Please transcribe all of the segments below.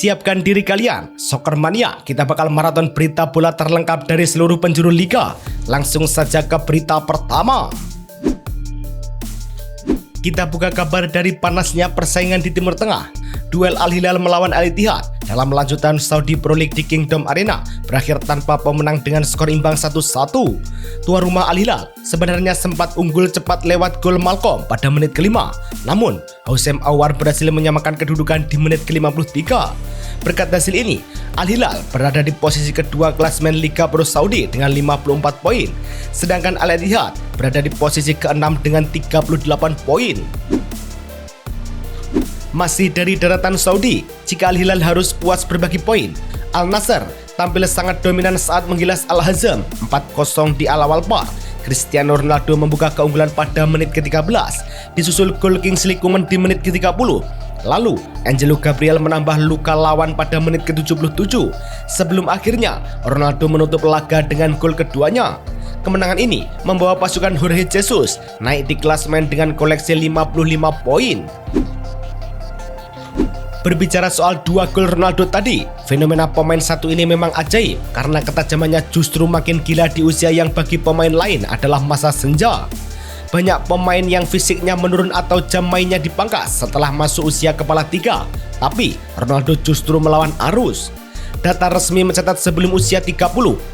Siapkan diri kalian, Soccer Mania, kita bakal maraton berita bola terlengkap dari seluruh penjuru liga. Langsung saja ke berita pertama. Kita buka kabar dari panasnya persaingan di Timur Tengah. Duel Al Hilal melawan Al Ittihad dalam lanjutan Saudi Pro League di Kingdom Arena berakhir tanpa pemenang dengan skor imbang 1-1. Tuan rumah Al Hilal sebenarnya sempat unggul cepat lewat gol Malcolm pada menit ke-5. Namun, Houssem Aouar berhasil menyamakan kedudukan di menit ke-53. Berkat hasil ini, Al Hilal berada di posisi kedua klasemen Liga Pro Saudi dengan 54 poin. Sedangkan Al Ittihad berada di posisi ke-6 dengan 38 poin. Masih dari daratan Saudi, jika Al Hilal harus puas berbagi poin, Al Nassr tampil sangat dominan saat menggilas Al Hazm 4-0 di Al Awalpa. Cristiano Ronaldo membuka keunggulan pada menit ke-13, disusul gol Kingsley Coman di menit ke-30. Lalu, Angelo Gabriel menambah luka lawan pada menit ke-77, sebelum akhirnya Ronaldo menutup laga dengan gol keduanya. Kemenangan ini membawa pasukan Jorge Jesus naik di klasemen dengan koleksi 55 poin. Berbicara soal dua gol Ronaldo tadi, fenomena pemain satu ini memang ajaib karena ketajamannya justru makin gila di usia yang bagi pemain lain adalah masa senja. Banyak pemain yang fisiknya menurun atau jam mainnya dipangkas setelah masuk usia kepala tiga, tapi Ronaldo justru melawan arus. Data resmi mencatat sebelum usia 30,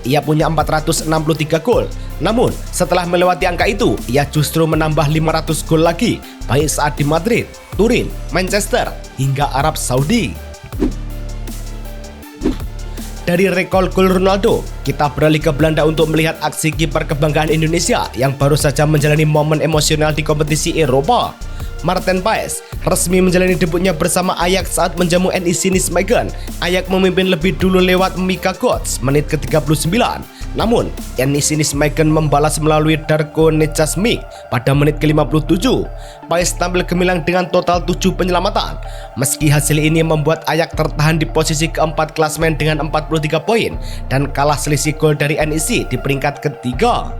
ia punya 463 gol. Namun, setelah melewati angka itu, ia justru menambah 500 gol lagi, baik saat di Madrid, Turin, Manchester, hingga Arab Saudi. Dari rekor gol Ronaldo, kita beralih ke Belanda untuk melihat aksi kiper kebanggaan Indonesia yang baru saja menjalani momen emosional di kompetisi Eropa. Maarten Paes resmi menjalani debutnya bersama Ajax saat menjamu NEC Nijmegen. Ajax memimpin lebih dulu lewat Mika Götze menit ke-39. Namun, NEC Nijmegen membalas melalui Darko Necasmik pada menit ke-57. Paes tampil gemilang dengan total 7 penyelamatan. Meski hasil ini membuat Ajax tertahan di posisi keempat klasemen dengan 43 poin dan kalah selisih gol dari NEC di peringkat ketiga.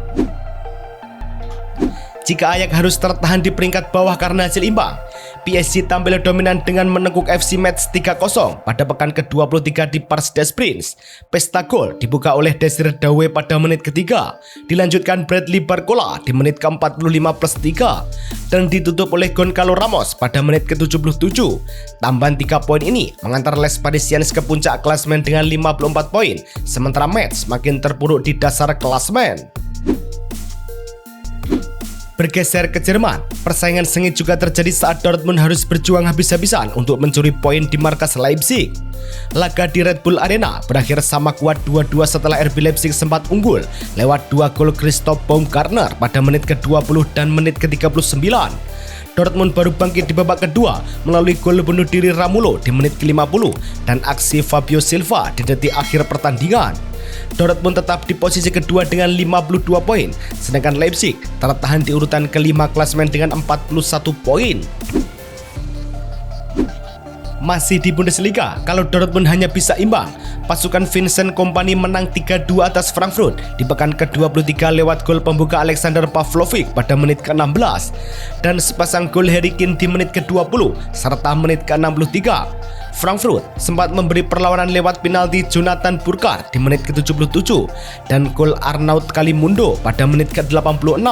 Jika Ajax harus tertahan di peringkat bawah karena hasil imbang, PSG tampil dominan dengan menekuk FC Metz 3-0 pada pekan ke-23 di Parc des Princes. Pesta gol dibuka oleh Desire Doué pada menit ketiga, dilanjutkan Bradley Barcola di menit ke-45+3, dan ditutup oleh Goncalo Ramos pada menit ke-77. Tambahan 3 poin ini mengantar Les Parisiens ke puncak klasemen dengan 54 poin, sementara Metz makin terpuruk di dasar klasemen. Bergeser ke Jerman, persaingan sengit juga terjadi saat Dortmund harus berjuang habis-habisan untuk mencuri poin di markas Leipzig. Laga di Red Bull Arena berakhir sama kuat 2-2 setelah RB Leipzig sempat unggul lewat 2 gol Christoph Baumgartner pada menit ke-20 dan menit ke-39. Dortmund baru bangkit di babak kedua melalui gol bunuh diri Ramulo di menit ke-50 dan aksi Fabio Silva di detik akhir pertandingan. Dortmund tetap di posisi kedua dengan 52 poin, sedangkan Leipzig tertahan di urutan kelima klasemen dengan 41 poin. Masih di Bundesliga, kalau Dortmund hanya bisa imbang, pasukan Vincent Kompany menang 3-2 atas Frankfurt di pekan ke-23 lewat gol pembuka Alexander Pavlovic pada menit ke-16 dan sepasang gol Harry Kane di menit ke-20 serta menit ke-63. Frankfurt sempat memberi perlawanan lewat penalti Jonathan Burkhardt di menit ke-77 dan gol Arnaud Kalimundo pada menit ke-86.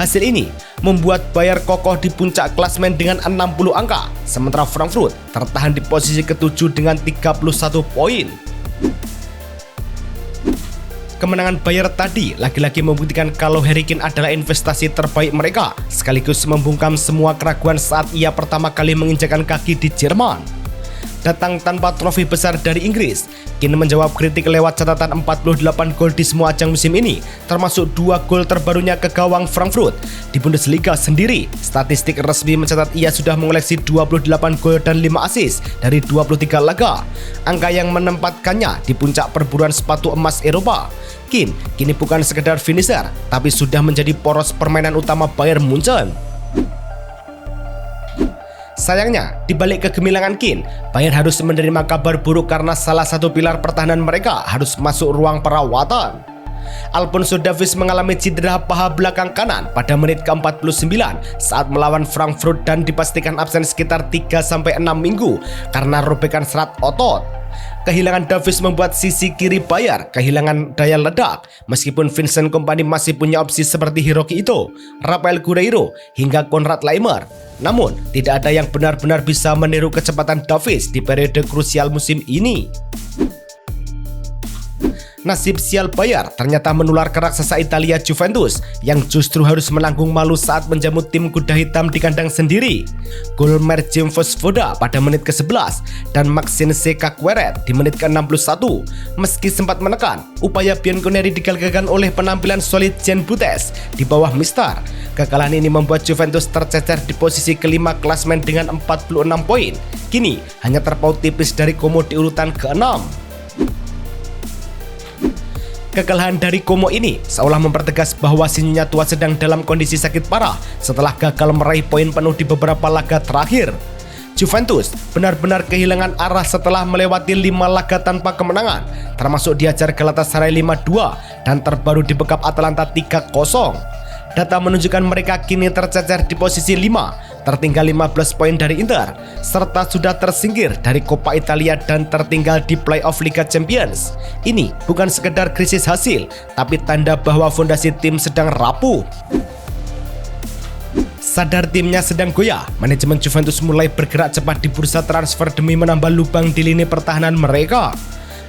Hasil ini membuat Bayer kokoh di puncak klasemen dengan 60 angka, sementara Frankfurt tertahan di posisi ke-7 dengan 31 poin. Kemenangan Bayer tadi lagi-lagi membuktikan kalau Harry Kane adalah investasi terbaik mereka, sekaligus membungkam semua keraguan saat ia pertama kali menginjakkan kaki di Jerman. Datang tanpa trofi besar dari Inggris, Kane menjawab kritik lewat catatan 48 gol di semua ajang musim ini, termasuk 2 gol terbarunya ke gawang Frankfurt. Di Bundesliga sendiri, statistik resmi mencatat ia sudah mengoleksi 28 gol dan 5 assist dari 23 laga, angka yang menempatkannya di puncak perburuan sepatu emas Eropa. Kane kini bukan sekedar finisher, tapi sudah menjadi poros permainan utama Bayern Munchen. Sayangnya, di balik kegemilangan Kane, Bayern harus menerima kabar buruk karena salah satu pilar pertahanan mereka harus masuk ruang perawatan. Alphonso Davies mengalami cedera paha belakang kanan pada menit ke-49 saat melawan Frankfurt dan dipastikan absen sekitar 3-6 minggu karena robekan serat otot. Kehilangan Davies membuat sisi kiri Bayer kehilangan daya ledak, meskipun Vincent Kompany masih punya opsi seperti Hiroki Ito, Rafael Guerreiro, hingga Konrad Laimer. Namun, tidak ada yang benar-benar bisa meniru kecepatan Davies di periode krusial musim ini. Nasib sial Bayer ternyata menular ke raksasa Italia Juventus yang justru harus menanggung malu saat menjamu tim kuda hitam di kandang sendiri. Gol Marcin Vosvoda pada menit ke-11 dan Maxence Caqueret di menit ke-61. Meski sempat menekan, upaya Bianconeri digagalkan oleh penampilan solid Jean Butes di bawah Mister. Kekalahan ini membuat Juventus tercecer di posisi kelima klasemen dengan 46 poin. Kini hanya terpaut tipis dari Como di urutan ke-6. Kekalahan dari Como ini seolah mempertegas bahwa Sinyonya tua sedang dalam kondisi sakit parah setelah gagal meraih poin penuh di beberapa laga terakhir. Juventus benar-benar kehilangan arah setelah melewati 5 laga tanpa kemenangan, termasuk diajar Galatasaray 5-2 dan terbaru dibekap Atalanta 3-0. Data menunjukkan mereka kini tercecer di posisi 5, tertinggal 15 poin dari Inter, serta sudah tersingkir dari Coppa Italia dan tertinggal di playoff Liga Champions. Ini bukan sekedar krisis hasil, tapi tanda bahwa fondasi tim sedang rapuh. Sadar timnya sedang goyah, manajemen Juventus mulai bergerak cepat di bursa transfer demi menambah lubang di lini pertahanan mereka.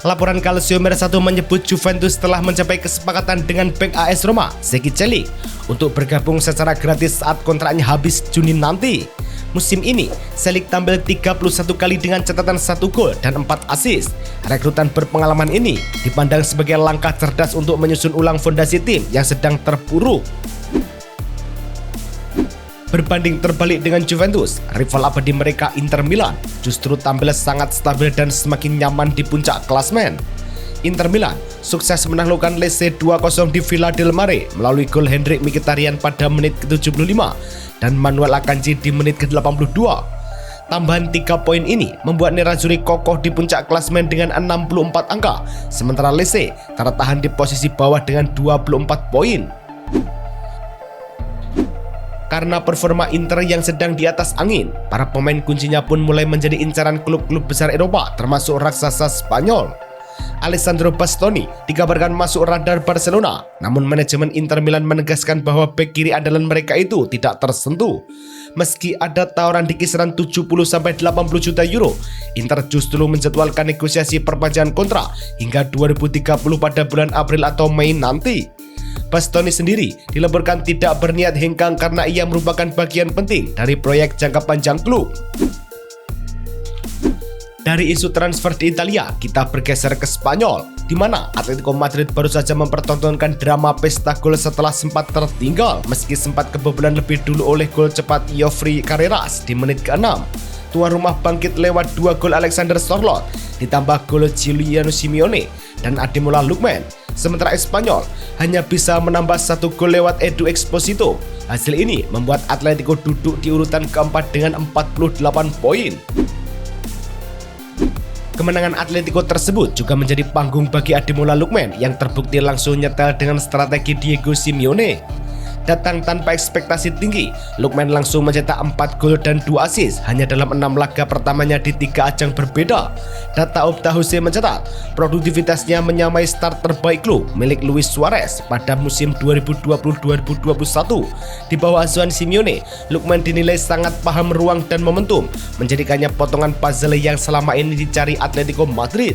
Laporan Calcio Mercato menyebut Juventus telah mencapai kesepakatan dengan bek AS Roma, Zeki Celik, untuk bergabung secara gratis saat kontraknya habis Juni nanti. Musim ini, Celik tampil 31 kali dengan catatan 1 gol dan 4 assist. Rekrutan berpengalaman ini dipandang sebagai langkah cerdas untuk menyusun ulang fondasi tim yang sedang terpuruk. Berbanding terbalik dengan Juventus, rival abadi mereka Inter Milan justru tampil sangat stabil dan semakin nyaman di puncak klasmen. Inter Milan sukses menaklukkan Lecce 2-0 di Villa del Mare melalui gol Henrikh Mkhitaryan pada menit ke-75 dan Manuel Akanji di menit ke-82. Tambahan 3 poin ini membuat Nerazzurri kokoh di puncak klasmen dengan 64 angka, sementara Lecce tertahan di posisi bawah dengan 24 poin. Karena performa Inter yang sedang di atas angin, para pemain kuncinya pun mulai menjadi incaran klub-klub besar Eropa termasuk raksasa Spanyol. Alessandro Bastoni dikabarkan masuk radar Barcelona, namun manajemen Inter Milan menegaskan bahwa bek kiri andalan mereka itu tidak tersentuh. Meski ada tawaran di kisaran 70-80 juta euro, Inter justru menjadwalkan negosiasi perpanjangan kontrak hingga 2030 pada bulan April atau Mei nanti. Bastoni sendiri dilaporkan tidak berniat hengkang karena ia merupakan bagian penting dari proyek jangka panjang klub. Dari isu transfer di Italia, kita bergeser ke Spanyol, di mana Atletico Madrid baru saja mempertontonkan drama pesta gol setelah sempat tertinggal meski sempat kebobolan lebih dulu oleh gol cepat Joffrey Carreras di menit ke-6. Tuan rumah bangkit lewat 2 gol Alexander Sørloth, ditambah gol Giuliano Simeone dan Ademola Lookman. Sementara Espanyol hanya bisa menambah 1 gol lewat Edu Exposito. Hasil ini membuat Atletico duduk di urutan keempat dengan 48 poin. Kemenangan Atletico tersebut juga menjadi panggung bagi Ademola Lookman yang terbukti langsung nyetel dengan strategi Diego Simeone. Datang tanpa ekspektasi tinggi, Lookman langsung mencetak 4 gol dan 2 assist hanya dalam 6 laga pertamanya di 3 ajang berbeda. Data Opta Jose mencatat, produktivitasnya menyamai start terbaik klub milik Luis Suarez pada musim 2020-2021. Di bawah asuhan Simeone, Lookman dinilai sangat paham ruang dan momentum, menjadikannya potongan puzzle yang selama ini dicari Atletico Madrid.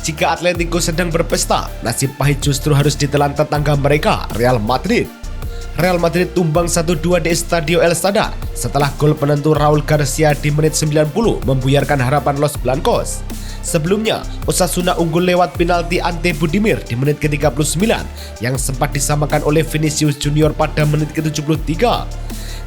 Jika Atletico sedang berpesta, nasib pahit justru harus ditelan tetangga mereka, Real Madrid. Real Madrid tumbang 1-2 di Estadio El Sadar setelah gol penentu Raul Garcia di menit 90 membuyarkan harapan Los Blancos. Sebelumnya, Osasuna unggul lewat penalti Ante Budimir di menit ke-39 yang sempat disamakan oleh Vinicius Junior pada menit ke-73.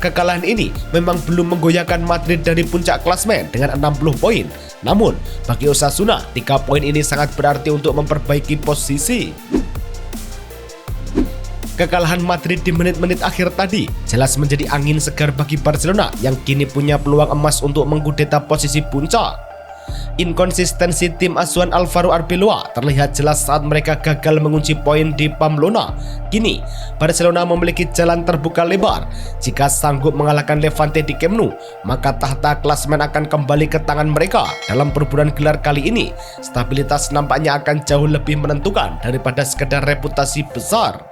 Kekalahan ini memang belum menggoyahkan Madrid dari puncak klasmen dengan 60 poin. Namun, bagi Osasuna, 3 poin ini sangat berarti untuk memperbaiki posisi. Kekalahan Madrid di menit-menit akhir tadi jelas menjadi angin segar bagi Barcelona yang kini punya peluang emas untuk mengkudeta posisi puncak. Inkonsistensi tim asuhan Alvaro Arbeloa terlihat jelas saat mereka gagal mengunci poin di Pamplona. Kini, Barcelona memiliki jalan terbuka lebar. Jika sanggup mengalahkan Levante di Camp Nou, maka tahta klasemen akan kembali ke tangan mereka. Dalam perburuan gelar kali ini, stabilitas nampaknya akan jauh lebih menentukan daripada sekedar reputasi besar.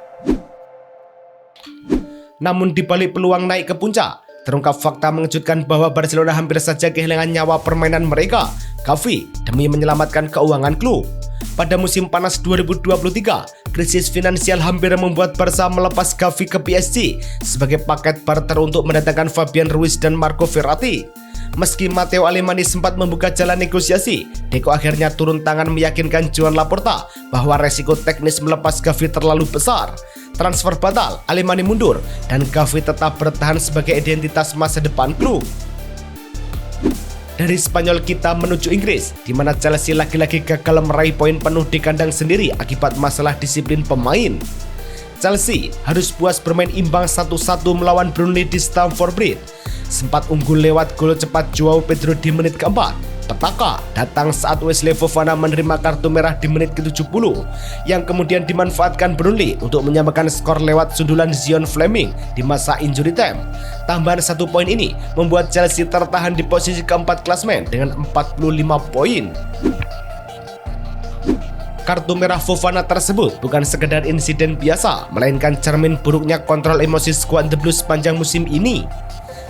Namun di balik peluang naik ke puncak, terungkap fakta mengejutkan bahwa Barcelona hampir saja kehilangan nyawa permainan mereka, Gavi, demi menyelamatkan keuangan klub. Pada musim panas 2023, krisis finansial hampir membuat Barca melepas Gavi ke PSG sebagai paket barter untuk mendatangkan Fabian Ruiz dan Marco Verratti. Meski Matteo Alemany sempat membuka jalan negosiasi, Deco akhirnya turun tangan meyakinkan Joan Laporta bahwa resiko teknis melepas Gavi terlalu besar. Transfer batal, Alemany mundur, dan Gavi tetap bertahan sebagai identitas masa depan klub. Dari Spanyol kita menuju Inggris, di mana Chelsea lagi-lagi gagal meraih poin penuh di kandang sendiri akibat masalah disiplin pemain. Chelsea harus puas bermain imbang 1-1 melawan Burnley di Stamford Bridge. Sempat unggul lewat gol cepat Joao Pedro di menit keempat. Petaka datang saat Wesley Fofana menerima kartu merah di menit ke-70 yang kemudian dimanfaatkan Burnley untuk menyamakan skor lewat sundulan Zion Fleming di masa injury time. Tambahan 1 poin ini membuat Chelsea tertahan di posisi keempat klasemen dengan 45 poin. Kartu merah Fofana tersebut bukan sekedar insiden biasa, melainkan cermin buruknya kontrol emosi skuad The Blues sepanjang musim ini.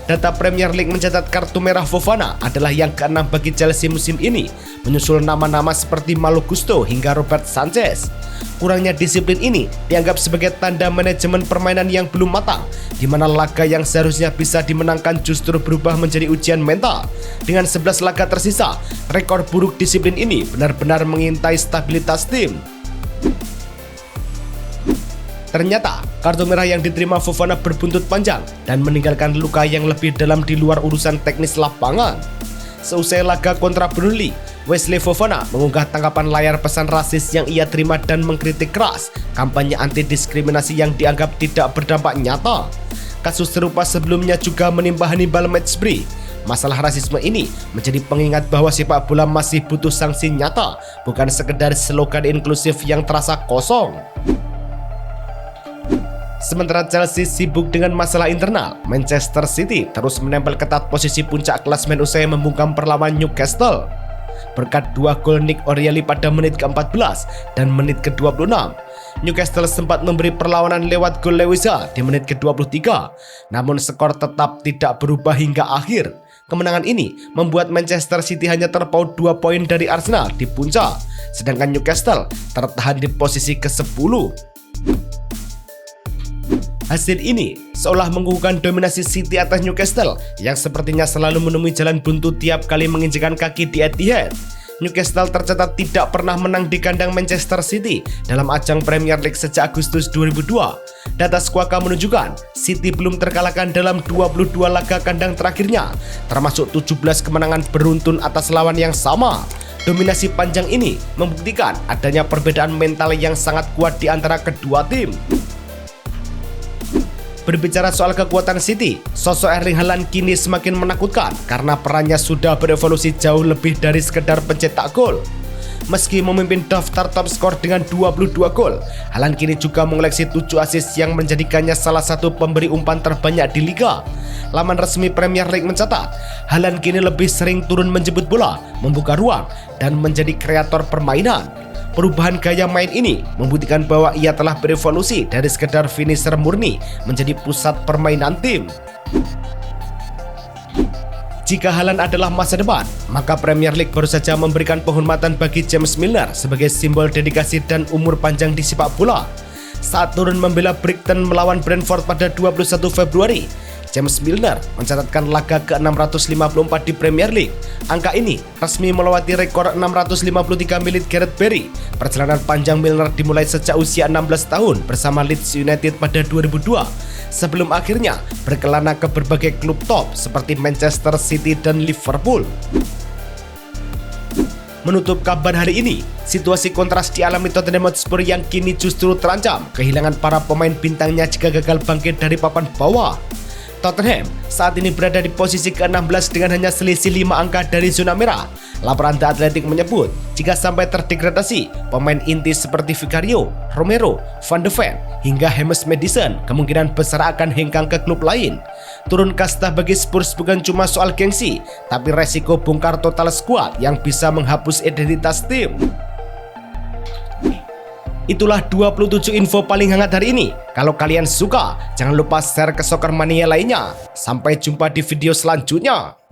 Data Premier League mencatat kartu merah Fofana adalah yang ke-6 bagi Chelsea musim ini, menyusul nama-nama seperti Malo Gusto hingga Robert Sanchez. Kurangnya disiplin ini dianggap sebagai tanda manajemen permainan yang belum matang, di mana laga yang seharusnya bisa dimenangkan justru berubah menjadi ujian mental. Dengan 11 laga tersisa, rekor buruk disiplin ini benar-benar mengintai stabilitas tim. Ternyata, kartu merah yang diterima Fofana berbuntut panjang dan meninggalkan luka yang lebih dalam di luar urusan teknis lapangan. Seusai laga kontra Burnley, Wesley Fofana mengunggah tangkapan layar pesan rasis yang ia terima dan mengkritik keras kampanye anti-diskriminasi yang dianggap tidak berdampak nyata. Kasus serupa sebelumnya juga menimpa Hannibal Mejbri. Masalah rasisme ini menjadi pengingat bahwa sepak bola masih butuh sanksi nyata, bukan sekedar slogan inklusif yang terasa kosong. Sementara Chelsea sibuk dengan masalah internal, Manchester City terus menempel ketat posisi puncak klasemen usai membungkam perlawanan Newcastle. Berkat 2 gol Nick O'Reilly pada menit ke-14 dan menit ke-26, Newcastle sempat memberi perlawanan lewat gol Lewis Hall di menit ke-23, namun skor tetap tidak berubah hingga akhir. Kemenangan ini membuat Manchester City hanya terpaut 2 poin dari Arsenal di puncak, sedangkan Newcastle tertahan di posisi ke-10. Hasil ini seolah mengukuhkan dominasi City atas Newcastle yang sepertinya selalu menemui jalan buntu tiap kali menginjakan kaki di Etihad. Newcastle tercatat tidak pernah menang di kandang Manchester City dalam ajang Premier League sejak Agustus 2002. Data Squawka menunjukkan City belum terkalahkan dalam 22 laga kandang terakhirnya, termasuk 17 kemenangan beruntun atas lawan yang sama. Dominasi panjang ini membuktikan adanya perbedaan mental yang sangat kuat di antara kedua tim. Berbicara soal kekuatan City, sosok Erling Haaland kini semakin menakutkan karena perannya sudah berevolusi jauh lebih dari sekedar pencetak gol. Meski memimpin daftar top skor dengan 22 gol, Haaland kini juga mengoleksi 7 assist yang menjadikannya salah satu pemberi umpan terbanyak di liga. Laman resmi Premier League mencatat, Haaland kini lebih sering turun menjemput bola, membuka ruang, dan menjadi kreator permainan. Perubahan gaya main ini membuktikan bahwa ia telah berevolusi dari sekedar finisher murni menjadi pusat permainan tim. Jika Haaland adalah masa depan, maka Premier League baru saja memberikan penghormatan bagi James Milner sebagai simbol dedikasi dan umur panjang di sepak bola. Saat turun membela Brighton melawan Brentford pada 21 Februari, James Milner mencatatkan laga ke-654 di Premier League. Angka ini resmi melewati rekor 653 milik Gareth Barry. Perjalanan panjang Milner dimulai sejak usia 16 tahun bersama Leeds United pada 2002, sebelum akhirnya berkelana ke berbagai klub top seperti Manchester City dan Liverpool. Menutup kabar hari ini, situasi kontras dialami Tottenham Hotspur yang kini justru terancam kehilangan para pemain bintangnya jika gagal bangkit dari papan bawah. Tottenham saat ini berada di posisi ke-16 dengan hanya selisih 5 angka dari zona merah. Laporan The Athletic menyebut, jika sampai terdegradasi, pemain inti seperti Vicario, Romero, Van de Ven, hingga James Maddison kemungkinan besar akan hengkang ke klub lain. Turun kasta bagi Spurs bukan cuma soal gengsi, tapi resiko bongkar total skuad yang bisa menghapus identitas tim. Itulah 27 info paling hangat hari ini. Kalau kalian suka, jangan lupa share ke Soccer Mania lainnya. Sampai jumpa di video selanjutnya.